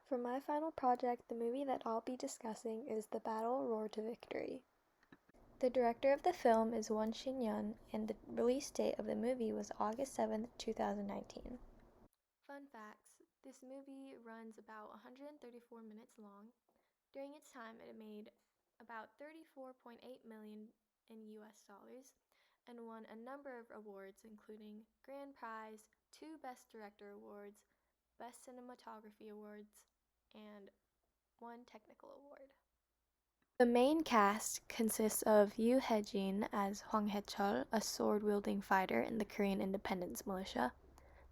For my final project, the movie that I'll be discussing is The Battle Roar to Victory. The director of the film is Won Shin-yun, and the release date of the movie was August 7th, 2019. Fun facts: this movie runs about 134 minutes long. During its time, it made about 34.8 million in US dollars and won a number of awards, including Grand Prize, 2 Best Director awards, Best Cinematography awards, and 1 Technical award. The main cast consists of Yoo Hae-jin as Hwang Hae-chul, a sword-wielding fighter in the Korean Independence Militia,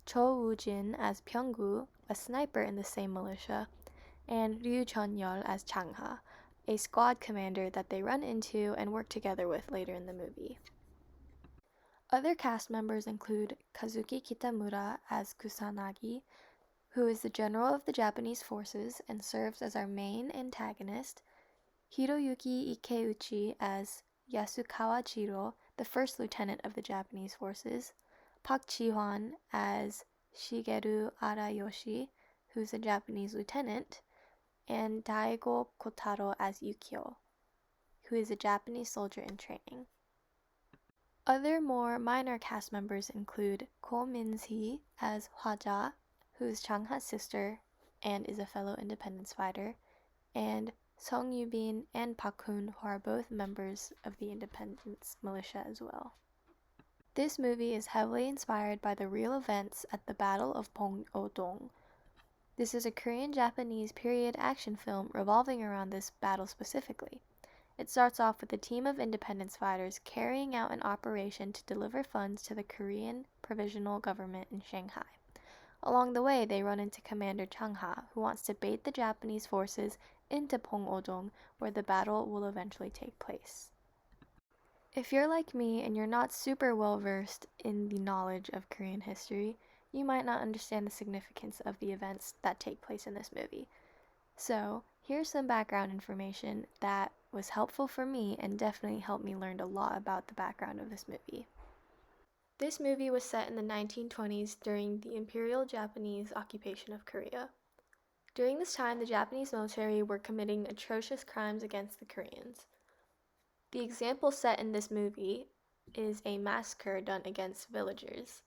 Cho Woo-jin as Pyeong-gu, a sniper in the same militia, and Ryu Chun-yeol as Chang-ha, a squad commander that they run into and work together with later in the movie. Other cast members include Kazuki Kitamura as Kusanagi, who is the general of the Japanese forces and serves as our main antagonist, Hiroyuki Ikeuchi as Yasukawa Jiro, the first lieutenant of the Japanese forces, Park Ji-hwan as Shigeru Arayoshi, who's a Japanese lieutenant, and Daigo Kotaro as Yukio, who is a Japanese soldier in training. Other more minor cast members include Ko Min-hee as Hwaja, who is Chang-ha's sister and is a fellow independence fighter, and Song Yu-bin and Park Hoon, who are both members of the independence militia as well. This movie is heavily inspired by the real events at the Battle of Fengwudong. This is a Korean-Japanese period action film revolving around this battle specifically. It starts off with a team of independence fighters carrying out an operation to deliver funds to the Korean provisional government in Shanghai. Along the way, they run into Commander Chang-ha, who wants to bait the Japanese forces into Fengwudong, where the battle will eventually take place. If you're like me and you're not super well versed in the knowledge of Korean history, you might not understand the significance of the events that take place in this movie. So, here's some background information that was helpful for me and definitely helped me learn a lot about the background of this movie. This movie was set in the 1920s during the Imperial Japanese occupation of Korea. During this time, the Japanese military were committing atrocious crimes against the Koreans. The example set in this movie is a massacre done against villagers.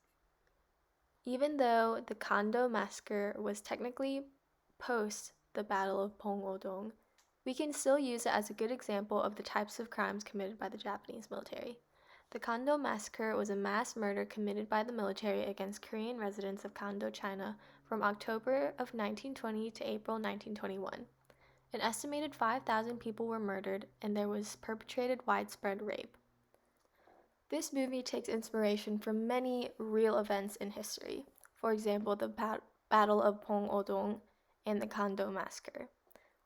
Even though the Kando massacre was technically post the Battle of Fengwudong, we can still use it as a good example of the types of crimes committed by the Japanese military. The Kando massacre was a mass murder committed by the military against Korean residents of Kando, China, from October of 1920 to April 1921. An estimated 5,000 people were murdered, and there was perpetrated widespread rape. This movie takes inspiration from many real events in history, for example, the Battle of Fengwudong and the Kando massacre.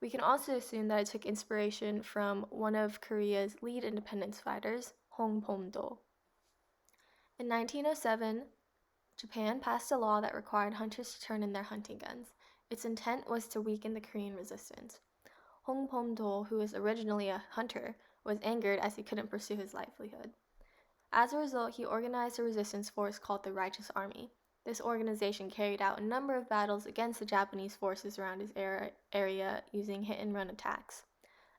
We can also assume that it took inspiration from one of Korea's lead independence fighters, Hong Pom-do. In 1907, Japan passed a law that required hunters to turn in their hunting guns. Its intent was to weaken the Korean resistance. Hong Pom-do, who was originally a hunter, was angered as he couldn't pursue his livelihood. As a result, he organized a resistance force called the Righteous Army. This organization carried out a number of battles against the Japanese forces around his area using hit-and-run attacks.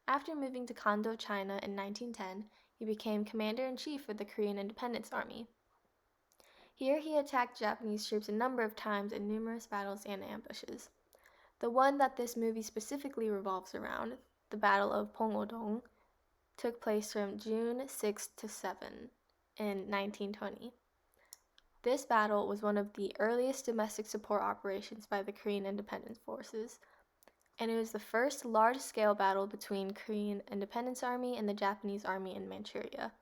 After moving to Kando, China in 1910, he became commander-in-chief of the Korean Independence Army. Here he attacked Japanese troops a number of times in numerous battles and ambushes. The one that this movie specifically revolves around, the Battle of Fengwudong, took place from June 6 to 7 in 1920. This battle was one of the earliest domestic support operations by the Korean Independence Forces, and it was the first large-scale battle between Korean Independence Army and the Japanese Army in Manchuria.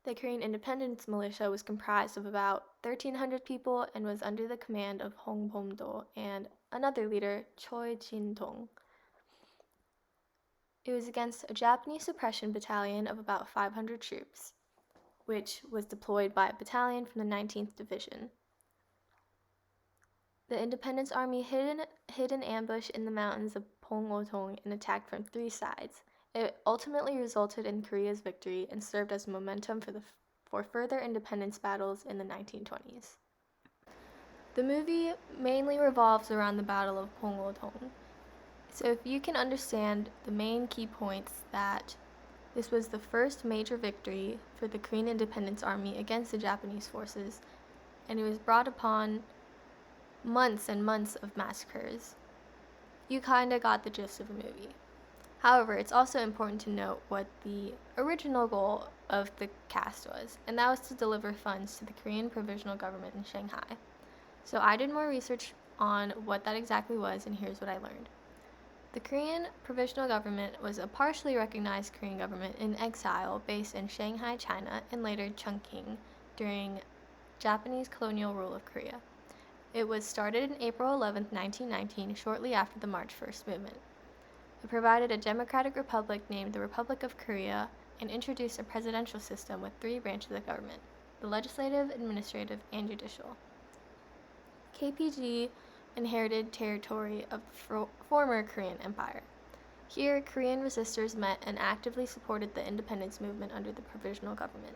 The Korean Independence Militia was comprised of about 1,300 people and was under the command of Hong Pom-do and another leader, Choi Jin-dong. It was against a Japanese suppression battalion of about 500 troops, which was deployed by a battalion from the 19th Division. The Independence Army hid an ambush in the mountains of Fengwudong and attacked from 3 sides. It ultimately resulted in Korea's victory and served as momentum for further independence battles in the 1920s. The movie mainly revolves around the Battle of Fengwudong. So if you can understand the main key points, that this was the first major victory for the Korean Independence Army against the Japanese forces, and it was brought upon months and months of massacres. You kinda got the gist of the movie. However, it's also important to note what the original goal of the cast was, and that was to deliver funds to the Korean provisional government in Shanghai. So I did more research on what that exactly was, and here's what I learned. The Korean provisional government was a partially recognized Korean government in exile based in Shanghai, China, and later Chungking during Japanese colonial rule of Korea. It was started in April 11, 1919, shortly after the March 1st movement. It provided a democratic republic named the Republic of Korea and introduced a presidential system with 3 branches of government: the legislative, administrative, and judicial. KPG inherited territory of the former Korean Empire. Here, Korean resistors met and actively supported the independence movement under the provisional government.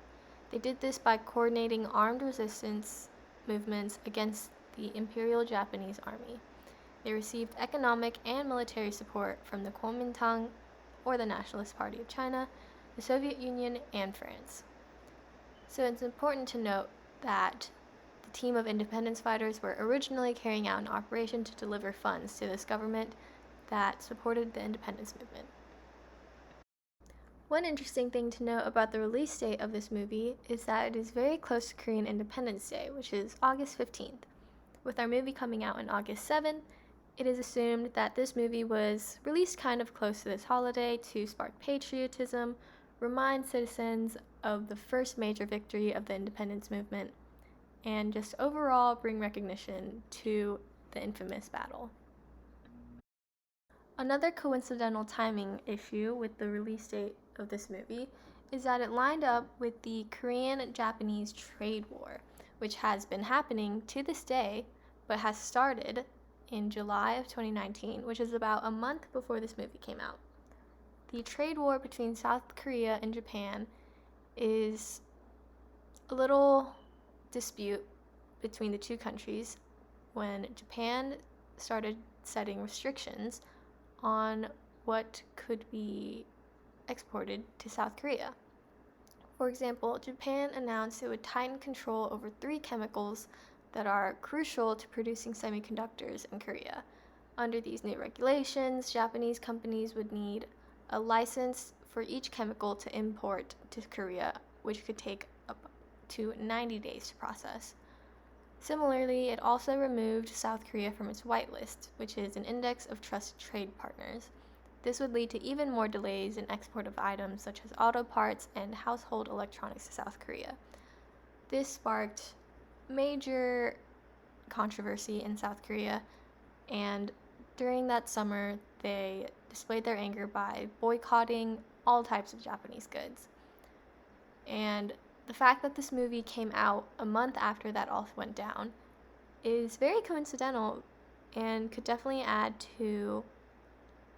They did this by coordinating armed resistance movements against the Imperial Japanese Army. They received economic and military support from the Kuomintang, or the Nationalist Party of China, the Soviet Union, and France. So it's important to note that the team of independence fighters were originally carrying out an operation to deliver funds to this government that supported the independence movement. One interesting thing to note about the release date of this movie is that it is very close to Korean Independence Day, which is August 15th. With our movie coming out on August 7th, it is assumed that this movie was released kind of close to this holiday to spark patriotism, remind citizens of the first major victory of the independence movement, and just overall bring recognition to the infamous battle. Another coincidental timing issue with the release date of this movie is that it lined up with the Korean-Japanese trade war, which has been happening to this day, but has started in July of 2019, which is about a month before this movie came out. The trade war between South Korea and Japan is a little dispute between the two countries when Japan started setting restrictions on what could be exported to South Korea. For example, Japan announced it would tighten control over 3 chemicals that are crucial to producing semiconductors in Korea. Under these new regulations, Japanese companies would need a license for each chemical to import to Korea, which could take up to 90 days to process. Similarly, it also removed South Korea from its whitelist, which is an index of trusted trade partners. This would lead to even more delays in export of items such as auto parts and household electronics to South Korea. This sparked major controversy in South Korea, and during that summer, they displayed their anger by boycotting all types of Japanese goods. And the fact that this movie came out a month after that all went down is very coincidental and could definitely add to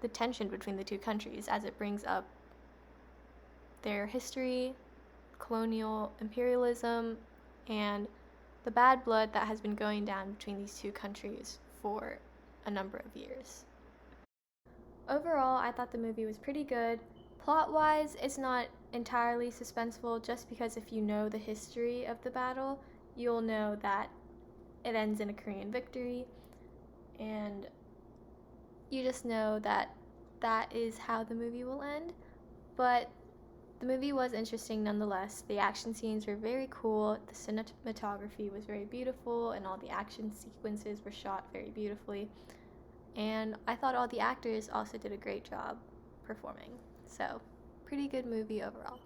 the tension between the two countries, as it brings up their history, colonial imperialism, and the bad blood that has been going down between these two countries for a number of years. Overall, I thought the movie was pretty good. Plot-wise, it's not entirely suspenseful, just because if you know the history of the battle, you'll know that it ends in a Korean victory, and you just know that that is how the movie will end. But the movie was interesting nonetheless. The action scenes were very cool, the cinematography was very beautiful, and all the action sequences were shot very beautifully. And I thought all the actors also did a great job performing. So, pretty good movie overall.